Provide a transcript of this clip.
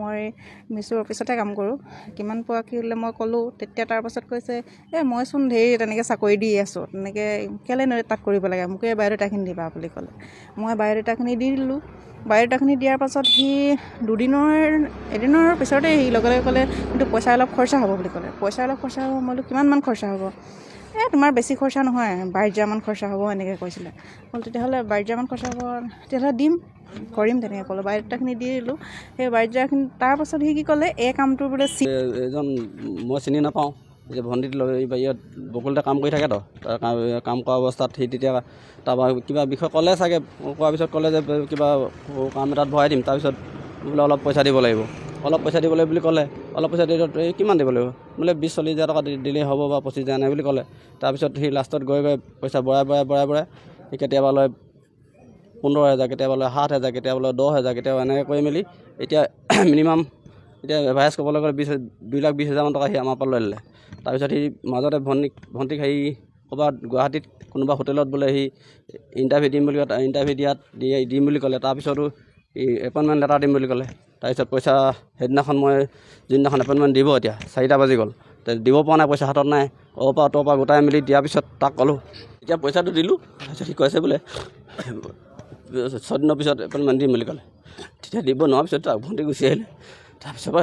মই মিছুৰ অফিচতে কাম কৰোঁ। কিমান পোৱা কি হ'লে মই ক'লোঁ, তেতিয়া তাৰপাছত কৈছে মইচোন ধেৰ তেনেকৈ চাকৰি দি আছোঁ, তেনেকৈ কেলৈ তাত কৰিব লাগে, মোকে বায়'ডাটাখিনি দিবা বুলি ক'লে। মই বায়'ডাটাখিনি দি দিলোঁ। বায়'ডাটাখিনি দিয়াৰ পাছত সি এদিনৰ পিছতে সি লগে লগে ক'লে কিন্তু পইচা অলপ খৰচা হ'ব বুলি ক'লে। পইচা অলপ খৰচা হ'ব, মই বোলো কিমানমান খৰচা হ'ব? তোমাৰ বেছি খৰচা নহয়, 22,000মান খৰচা হ'ব এনেকৈ কৈছিলে। ক'লোঁ তেতিয়াহ'লে 22,000মান খৰচা হ'ব, তেতিয়াহ'লে কৰিম তেনেকৈ ক'লোঁ। বায়'ডাটাখিনি দি দিলোঁ। সেই বায়'ডাটাখিনি তাৰপাছত সি কি ক'লে, এই কামটো বোলে এজন মই চিনি নাপাওঁ, যে ভণ্টিত ইয়াত বকুলতে কাম কৰি থাকেতো, তাৰ কাম কৰা অৱস্থাত সি তেতিয়া তাৰপৰা কিবা বিষয় ক'লে চাগে, কোৱাৰ পিছত ক'লে যে কিবা কাম এটাত ভৰাই দিম, তাৰপিছত বোলে অলপ পইচা দিব লাগিব, বুলি ক'লে। অলপ পইচা দিলে কিমান দিব লাগিব? বোলে 20-40 হাজাৰ টকা দিলেই হ'ব বা 25,000 নাই বুলি ক'লে। তাৰপিছত সি লাষ্টত গৈ পইচা বঢ়াই সি কেতিয়াবা লয় 15,000, কেতিয়াবা লয় 7,000, কেতিয়াবা লয় 10,000, কেতিয়াবা এনেকৈ কৰি মেলি এতিয়া মিনিমাম এভাৰেজ ক'বলৈ গ'লে 2,20,000মান টকা সি আমাৰ পৰা লৈ ল'লে। তাৰপিছত সি মাজতে ভণ্টিক ক'ৰবাত গুৱাহাটীত কোনোবা হোটেলত বোলে সি ইণ্টাৰভিউ দিম বুলি ক'লে। তাৰপিছতো এপইণ্টমেণ্ট লেটাৰ দিম বুলি ক'লে। তাৰপিছত পইচা সেইদিনাখন মই যোনদিনাখন এপইণ্টমেণ্ট দিব, এতিয়া 4টা বাজি গ'ল, দিব পৰা নাই, পইচা হাতত নাই। ত'ৰ পৰা গোটাই মেলি দিয়াৰ পিছত তাক ক'লোঁ, এতিয়া পইচাটো দিলোঁ। তাৰপিছত সি কৈছে বোলে 6 দিনৰ পিছত এপইণ্টমেণ্ট দিম বুলি ক'লে। তেতিয়া দিব নোৱাৰাৰ পিছত ভণ্টি গুচি আহিলে। তাৰপিছৰ পৰা